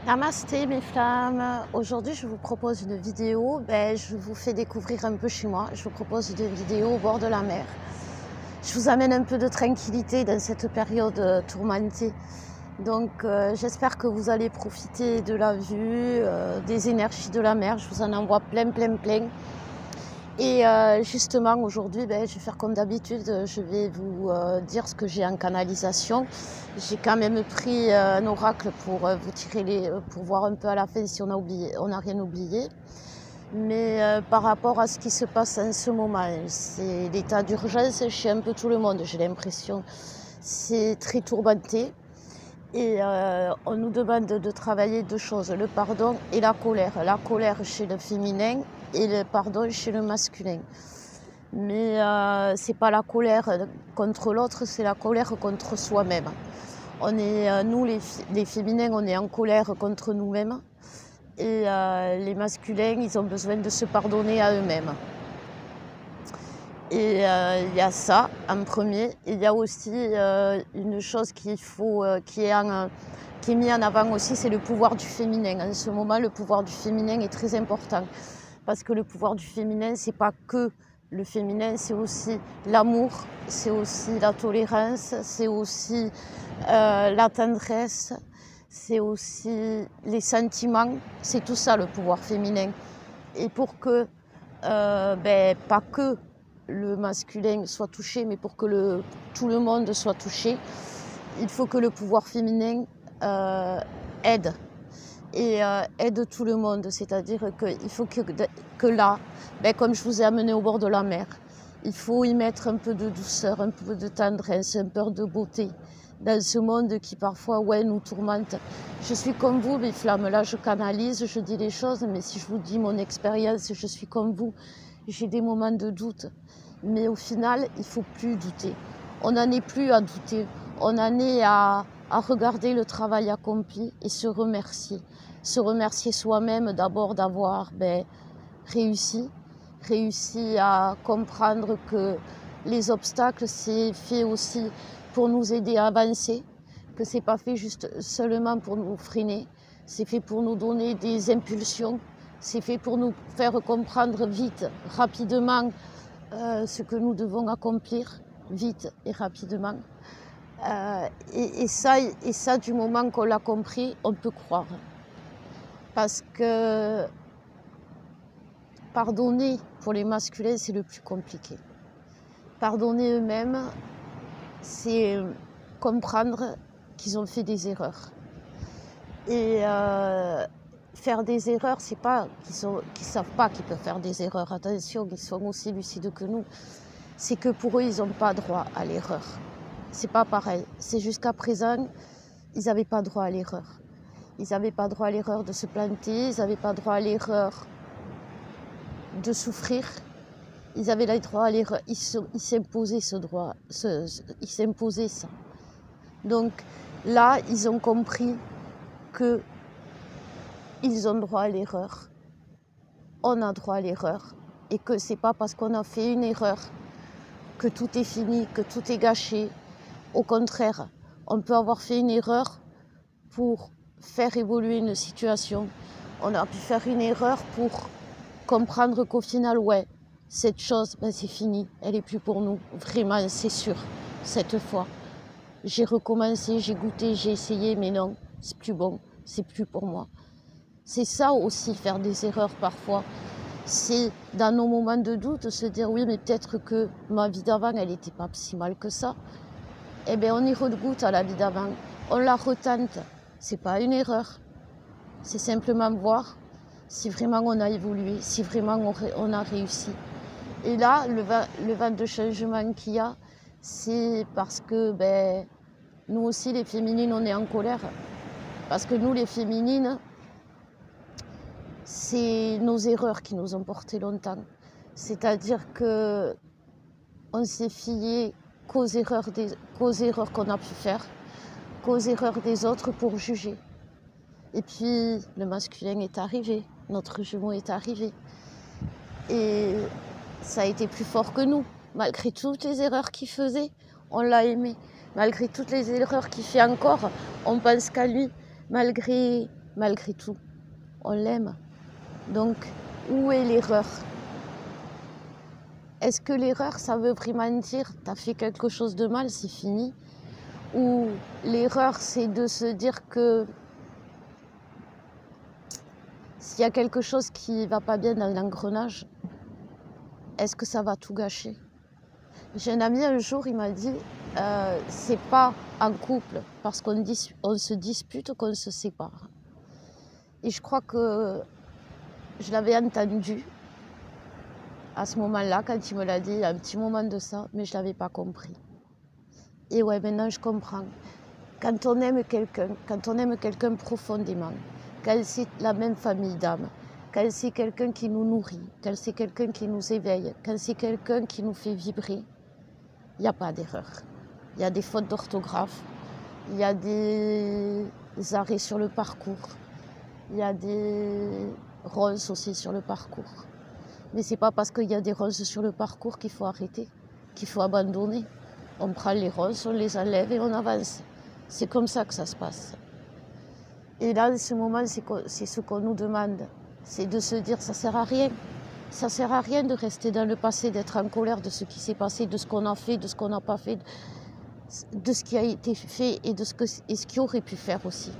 Namasté mes flammes, aujourd'hui je vous propose une vidéo, je vous fais découvrir un peu chez moi, je vous propose une vidéo au bord de la mer. Je vous amène un peu de tranquillité dans cette période tourmentée, donc j'espère que vous allez profiter de la vue, des énergies de la mer, je vous en envoie plein. Et justement aujourd'hui, je vais faire comme d'habitude, je vais vous dire ce que j'ai en canalisation. J'ai quand même pris un oracle pour vous tirer pour voir un peu à la fin si on n'a rien oublié. Mais par rapport à ce qui se passe en ce moment, c'est l'état d'urgence chez un peu tout le monde, j'ai l'impression. C'est très tourmenté. Et on nous demande de travailler deux choses, le pardon et la colère. La colère chez le féminin et le pardon chez le masculin. Mais c'est pas la colère contre l'autre, c'est la colère contre soi-même. On est, nous les féminins, on est en colère contre nous-mêmes. Et les masculins, ils ont besoin de se pardonner à eux-mêmes. Et il y a ça en premier. Il y a aussi une chose qui est mis en avant aussi, c'est le pouvoir du féminin. En ce moment, le pouvoir du féminin est très important. Parce que le pouvoir du féminin, c'est pas que le féminin, c'est aussi l'amour, c'est aussi la tolérance, c'est aussi la tendresse, c'est aussi les sentiments. C'est tout ça le pouvoir féminin. Et pour que, pas que le masculin soit touché, mais pour que tout le monde soit touché, il faut que le pouvoir féminin aide. Et aide tout le monde, c'est-à-dire qu'il faut que là, comme je vous ai amené au bord de la mer, il faut y mettre un peu de douceur, un peu de tendresse, un peu de beauté dans ce monde qui parfois nous tourmente. Je suis comme vous, mes flammes, là je canalise, je dis les choses, mais si je vous dis mon expérience, je suis comme vous, j'ai des moments de doute. Mais au final, il ne faut plus douter. On n'en est plus à douter, on en est à regarder le travail accompli et se remercier. Se remercier soi-même d'abord d'avoir réussi à comprendre que les obstacles, c'est fait aussi pour nous aider à avancer, que c'est pas fait juste seulement pour nous freiner, c'est fait pour nous donner des impulsions, c'est fait pour nous faire comprendre vite, rapidement ce que nous devons accomplir, vite et rapidement. Et ça, du moment qu'on l'a compris, on peut croire. Parce que pardonner pour les masculins, c'est le plus compliqué. Pardonner eux-mêmes, c'est comprendre qu'ils ont fait des erreurs. Et faire des erreurs, c'est pas qu'ils ne savent pas qu'ils peuvent faire des erreurs. Attention, ils sont aussi lucides que nous. C'est que pour eux, ils n'ont pas droit à l'erreur. C'est pas pareil. C'est jusqu'à présent, ils n'avaient pas droit à l'erreur. Ils n'avaient pas droit à l'erreur de se planter, ils n'avaient pas droit à l'erreur de souffrir. Ils avaient le droit à l'erreur, ils s'imposaient ce droit, ils s'imposaient ça. Donc là, ils ont compris qu'ils ont droit à l'erreur. On a droit à l'erreur. Et que c'est pas parce qu'on a fait une erreur que tout est fini, que tout est gâché. Au contraire, on peut avoir fait une erreur pour faire évoluer une situation. On a pu faire une erreur pour comprendre qu'au final, cette chose, c'est fini, elle n'est plus pour nous. Vraiment, c'est sûr, cette fois. J'ai recommencé, j'ai goûté, j'ai essayé, mais non, c'est plus bon, c'est plus pour moi. C'est ça aussi, faire des erreurs parfois. C'est dans nos moments de doute, se dire oui, mais peut-être que ma vie d'avant, elle n'était pas si mal que ça. Eh bien, on y regoute à la vie d'avant, on la retente. C'est pas une erreur, c'est simplement voir si vraiment on a évolué, si vraiment on a réussi. Et là, le vent de changement qu'il y a, c'est parce que nous aussi, les féminines, on est en colère. Parce que nous, les féminines, c'est nos erreurs qui nous ont porté longtemps. C'est-à-dire qu'on s'est fié qu'aux erreurs qu'on a pu faire, qu'aux erreurs des autres pour juger. Et puis, le masculin est arrivé, notre jumeau est arrivé. Et ça a été plus fort que nous. Malgré toutes les erreurs qu'il faisait, on l'a aimé. Malgré toutes les erreurs qu'il fait encore, on pense qu'à lui. Malgré malgré tout. On l'aime. Donc, où est l'erreur? Est-ce que l'erreur, ça veut vraiment dire « t'as fait quelque chose de mal, c'est fini » ou l'erreur, c'est de se dire que s'il y a quelque chose qui ne va pas bien dans l'engrenage, est-ce que ça va tout gâcher? J'ai un ami un jour, il m'a dit c'est pas en couple parce qu'on se dispute qu'on se sépare. Et je crois que je l'avais entendu à ce moment-là, quand il me l'a dit, il y a un petit moment de ça, mais je ne l'avais pas compris. Et ouais, maintenant je comprends. Quand on aime quelqu'un profondément, quand c'est la même famille d'âme, quand c'est quelqu'un qui nous nourrit, quand c'est quelqu'un qui nous éveille, quand c'est quelqu'un qui nous fait vibrer, il n'y a pas d'erreur. Il y a des fautes d'orthographe, il y a des arrêts sur le parcours, il y a des ronces aussi sur le parcours. Mais ce n'est pas parce qu'il y a des ronces sur le parcours qu'il faut arrêter, qu'il faut abandonner. On prend les ronces, on les enlève et on avance. C'est comme ça que ça se passe. Et là, en ce moment, c'est ce qu'on nous demande. C'est de se dire, ça ne sert à rien. Ça ne sert à rien de rester dans le passé, d'être en colère de ce qui s'est passé, de ce qu'on a fait, de ce qu'on n'a pas fait, de ce qui a été fait et de ce qui aurait pu faire aussi.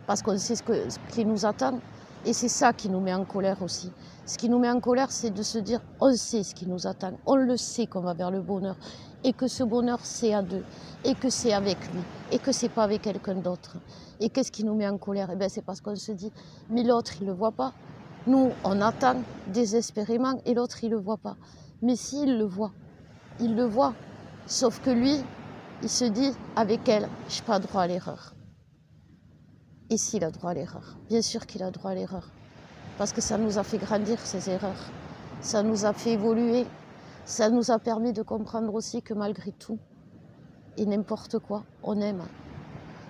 Parce qu'on sait ce qui nous attend. Et c'est ça qui nous met en colère aussi. Ce qui nous met en colère, c'est de se dire, on sait ce qui nous attend, on le sait qu'on va vers le bonheur, et que ce bonheur, c'est à deux, et que c'est avec lui, et que c'est pas avec quelqu'un d'autre. Et qu'est-ce qui nous met en colère? Eh bien, c'est parce qu'on se dit, mais l'autre, il le voit pas. Nous, on attend désespérément, et l'autre, il le voit pas. Mais s'il le voit, il le voit. Sauf que lui, il se dit, avec elle, je n'ai pas droit à l'erreur. Et s'il a droit à l'erreur? Bien sûr qu'il a droit à l'erreur. Parce que ça nous a fait grandir, ces erreurs. Ça nous a fait évoluer. Ça nous a permis de comprendre aussi que malgré tout, et n'importe quoi, on aime.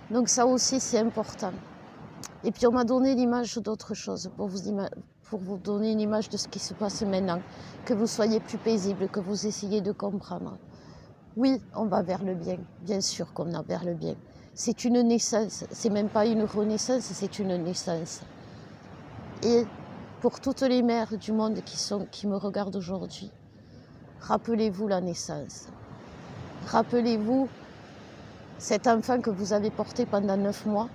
Donc ça aussi, c'est important. Et puis on m'a donné l'image d'autre chose, pour vous donner une image de ce qui se passe maintenant. Que vous soyez plus paisible, que vous essayez de comprendre. Oui, on va vers le bien. Bien sûr qu'on va vers le bien. C'est une naissance, c'est même pas une renaissance, c'est une naissance. Et pour toutes les mères du monde qui me regardent aujourd'hui, rappelez-vous la naissance. Rappelez-vous cet enfant que vous avez porté pendant 9 mois,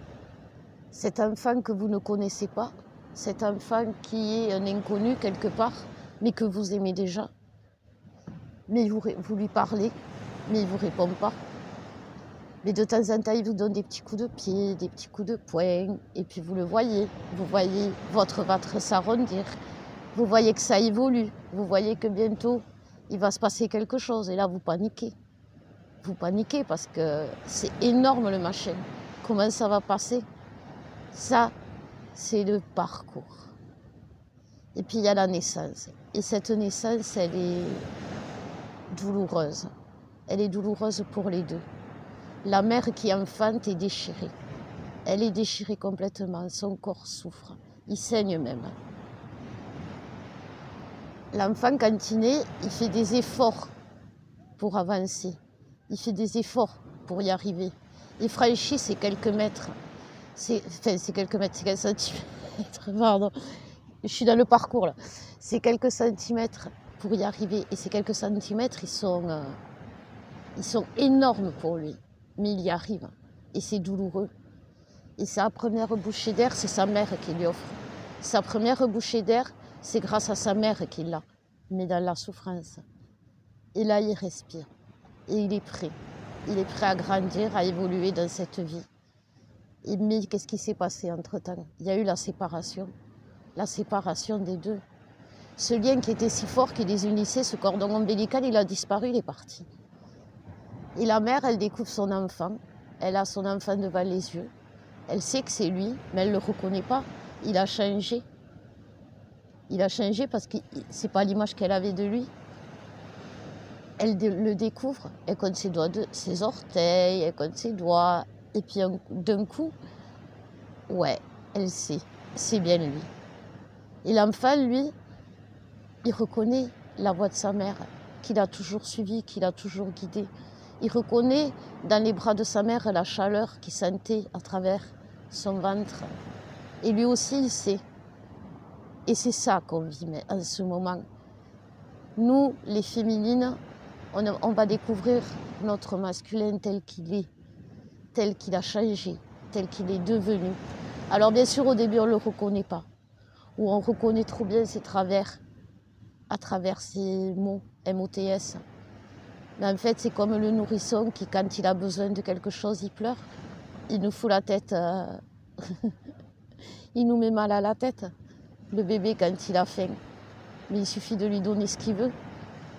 cet enfant que vous ne connaissez pas, cet enfant qui est un inconnu quelque part, mais que vous aimez déjà. Mais vous lui parlez, mais il ne vous répond pas. Mais de temps en temps, il vous donne des petits coups de pied, des petits coups de poing, et puis vous voyez votre ventre s'arrondir, vous voyez que ça évolue, vous voyez que bientôt, il va se passer quelque chose, et là, vous paniquez. Vous paniquez parce que c'est énorme le machin. Comment ça va passer? Ça, c'est le parcours. Et puis, il y a la naissance. Et cette naissance, elle est douloureuse. Elle est douloureuse pour les deux. La mère qui enfante est déchirée. Elle est déchirée complètement, son corps souffre, il saigne même. L'enfant, quand il naît, il fait des efforts pour avancer. Il fait des efforts pour y arriver. Il franchit ces quelques mètres. C'est quelques centimètres, pardon. Je suis dans le parcours là. C'est quelques centimètres pour y arriver. Et ces quelques centimètres, ils sont énormes pour lui. Mais il y arrive, et c'est douloureux. Et sa première bouchée d'air, c'est sa mère qui lui offre. Sa première bouchée d'air, c'est grâce à sa mère qu'il l'a, mais dans la souffrance. Et là, il respire, et il est prêt. Il est prêt à grandir, à évoluer dans cette vie. Mais qu'est-ce qui s'est passé entre-temps? Il y a eu la séparation des deux. Ce lien qui était si fort, qui les unissait, ce cordon ombilical, il a disparu, il est parti. Et la mère, elle découvre son enfant. Elle a son enfant devant les yeux. Elle sait que c'est lui, mais elle ne le reconnaît pas. Il a changé. Il a changé parce que ce n'est pas l'image qu'elle avait de lui. Elle le découvre. Elle compte ses orteils, elle compte ses doigts. Et puis d'un coup, ouais, elle sait. C'est bien lui. Et l'enfant, lui, il reconnaît la voix de sa mère, qu'il a toujours suivie, qu'il a toujours guidée. Il reconnaît dans les bras de sa mère la chaleur qu'il sentait à travers son ventre. Et lui aussi, il sait. Et c'est ça qu'on vit en ce moment. Nous, les féminines, on va découvrir notre masculin tel qu'il est, tel qu'il a changé, tel qu'il est devenu. Alors bien sûr, au début, on ne le reconnaît pas. Ou on reconnaît trop bien ses travers à travers ces mots, MOTS. Mais en fait, c'est comme le nourrisson qui, quand il a besoin de quelque chose, il pleure. Il nous fout la tête, il nous met mal à la tête. Le bébé, quand il a faim, mais il suffit de lui donner ce qu'il veut,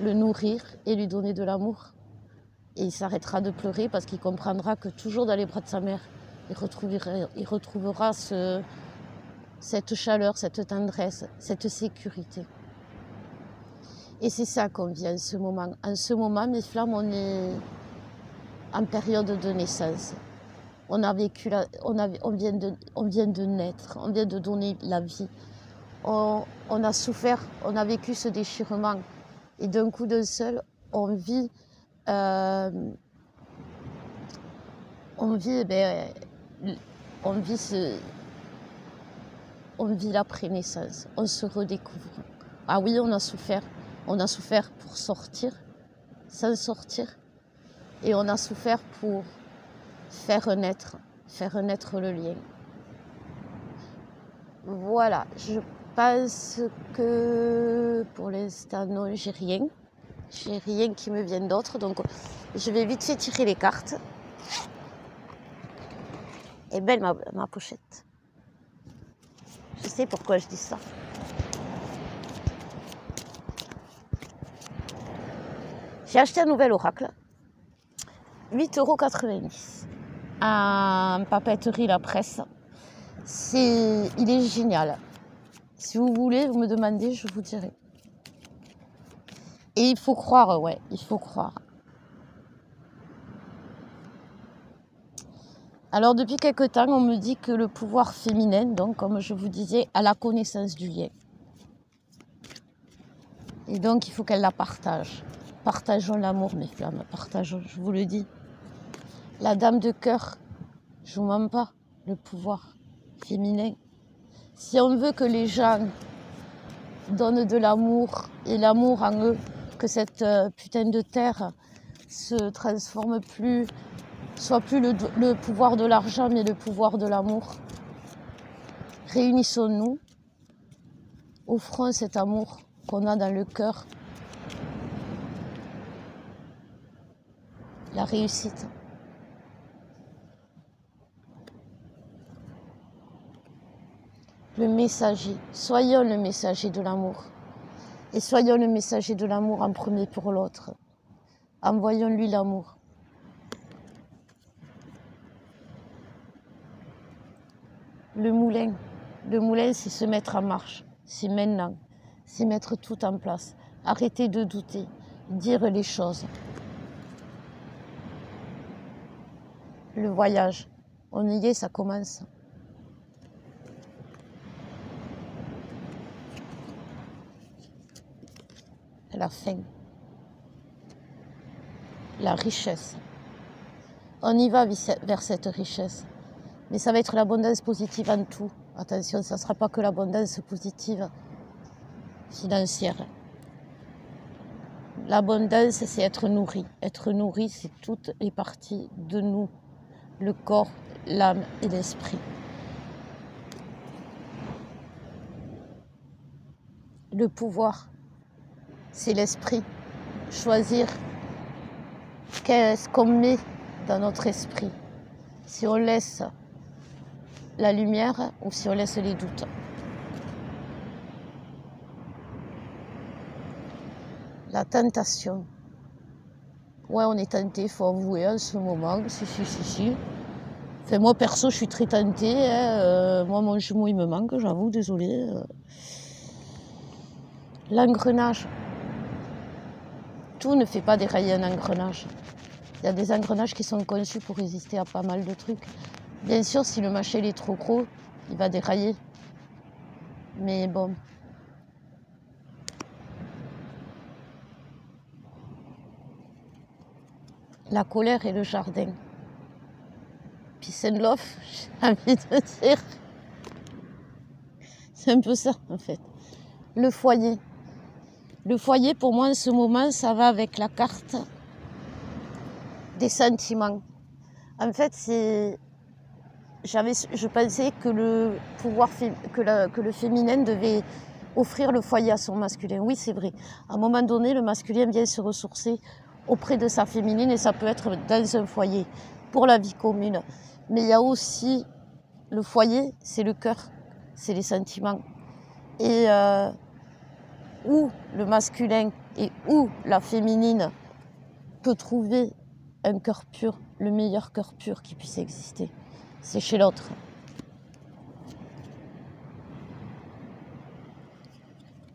le nourrir et lui donner de l'amour. Et il s'arrêtera de pleurer parce qu'il comprendra que toujours dans les bras de sa mère, il retrouvera cette chaleur, cette tendresse, cette sécurité. Et c'est ça qu'on vit en ce moment. En ce moment, mes flammes, on est en période de naissance. On a vécu, on vient de naître, on vient de donner la vie. On a souffert, on a vécu ce déchirement. Et d'un coup d'un seul, on vit l'après-naissance, on se redécouvre. Ah oui, on a souffert pour sortir, s'en sortir, et on a souffert pour faire naître le lien. Voilà, je pense que pour l'instant, non, j'ai rien qui me vienne d'autre, donc je vais vite fait tirer les cartes. Et belle ma pochette. Je sais pourquoi je dis ça. J'ai acheté un nouvel oracle, 8,90 € en papeterie La Presse. Il est génial. Si vous voulez, vous me demandez, je vous dirai. Et il faut croire, ouais, il faut croire. Alors depuis quelque temps, on me dit que le pouvoir féminin, donc comme je vous disais, a la connaissance du lien. Et donc il faut qu'elle la partage. Partageons l'amour, mes flammes, partageons, je vous le dis. La dame de cœur, je ne vous mens pas, le pouvoir féminin. Si on veut que les gens donnent de l'amour et l'amour en eux, que cette putain de terre se transforme plus, soit plus le pouvoir de l'argent, mais le pouvoir de l'amour. Réunissons-nous, offrons cet amour qu'on a dans le cœur, la réussite. Le messager, soyons le messager de l'amour. Et soyons le messager de l'amour en premier pour l'autre. Envoyons-lui l'amour. Le moulin, c'est se mettre en marche. C'est maintenant. C'est mettre tout en place. Arrêter de douter. Dire les choses. Le voyage, on y est, ça commence. La faim. La richesse. On y va vers cette richesse. Mais ça va être l'abondance positive en tout. Attention, ça ne sera pas que l'abondance positive financière. L'abondance, c'est être nourri. Être nourri, c'est toutes les parties de nous. Le corps, l'âme et l'esprit. Le pouvoir, c'est l'esprit. Choisir qu'est-ce qu'on met dans notre esprit. Si on laisse la lumière ou si on laisse les doutes. La tentation. Ouais, on est tenté, il faut avouer en ce moment. Si. Enfin, moi, perso, je suis très tentée. Hein. Moi, mon jumeau, il me manque, j'avoue, désolée. L'engrenage. Tout ne fait pas dérailler un engrenage. Il y a des engrenages qui sont conçus pour résister à pas mal de trucs. Bien sûr, si le machin est trop gros, il va dérailler. Mais bon. La colère et le jardin. Peace and love, j'ai envie de dire. C'est un peu ça, en fait. Le foyer. Le foyer, pour moi, en ce moment, ça va avec la carte des sentiments. En fait, je pensais que le pouvoir, que le féminin devait offrir le foyer à son masculin. Oui, c'est vrai. À un moment donné, le masculin vient se ressourcer auprès de sa féminine et ça peut être dans un foyer pour la vie commune. Mais il y a aussi le foyer, c'est le cœur, c'est les sentiments. Et où le masculin et où la féminine peut trouver un cœur pur, le meilleur cœur pur qui puisse exister, c'est chez l'autre.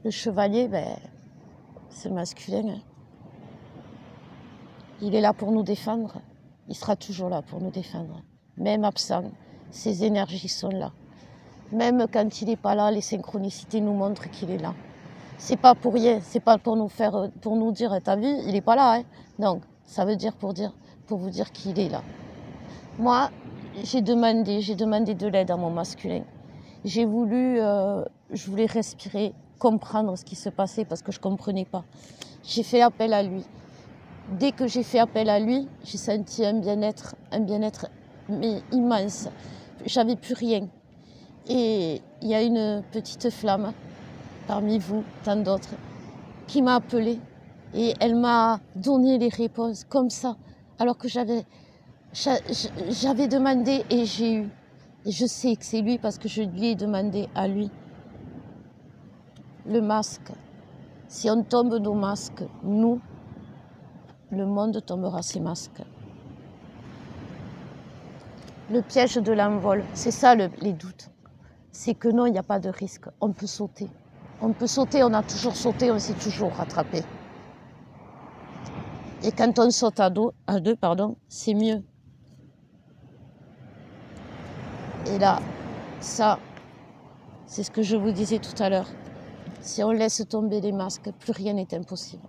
Le chevalier, c'est le masculin. Il est là pour nous défendre. Il sera toujours là pour nous défendre. Même absent, ses énergies sont là. Même quand il n'est pas là, les synchronicités nous montrent qu'il est là. C'est pas pour rien, c'est pas pour nous dire, t'as vu, il n'est pas là. Hein. Donc, ça veut dire pour vous dire qu'il est là. Moi, j'ai demandé de l'aide à mon masculin. Je voulais respirer, comprendre ce qui se passait parce que je ne comprenais pas. J'ai fait appel à lui. Dès que j'ai fait appel à lui, j'ai senti un bien-être mais immense. J'avais plus rien. Et il y a une petite flamme parmi vous, tant d'autres, qui m'a appelée et elle m'a donné les réponses comme ça, alors que j'avais demandé et j'ai eu. Et je sais que c'est lui parce que je lui ai demandé à lui. Le masque. Si on tombe nos masques, nous, le monde tombera ses masques. Le piège de l'envol, c'est ça les doutes. C'est que non, il n'y a pas de risque. On peut sauter. On peut sauter, on a toujours sauté, on s'est toujours rattrapé. Et quand on saute à deux, c'est mieux. Et là, ça, c'est ce que je vous disais tout à l'heure. Si on laisse tomber les masques, plus rien n'est impossible.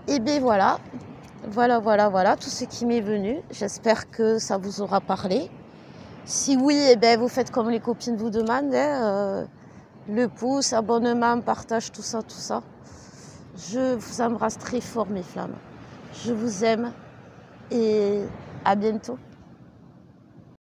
Et bien voilà, tout ce qui m'est venu. J'espère que ça vous aura parlé. Si oui, vous faites comme les copines vous demandent, le pouce, abonnement, partage, tout ça. Je vous embrasse très fort, mes flammes. Je vous aime et à bientôt.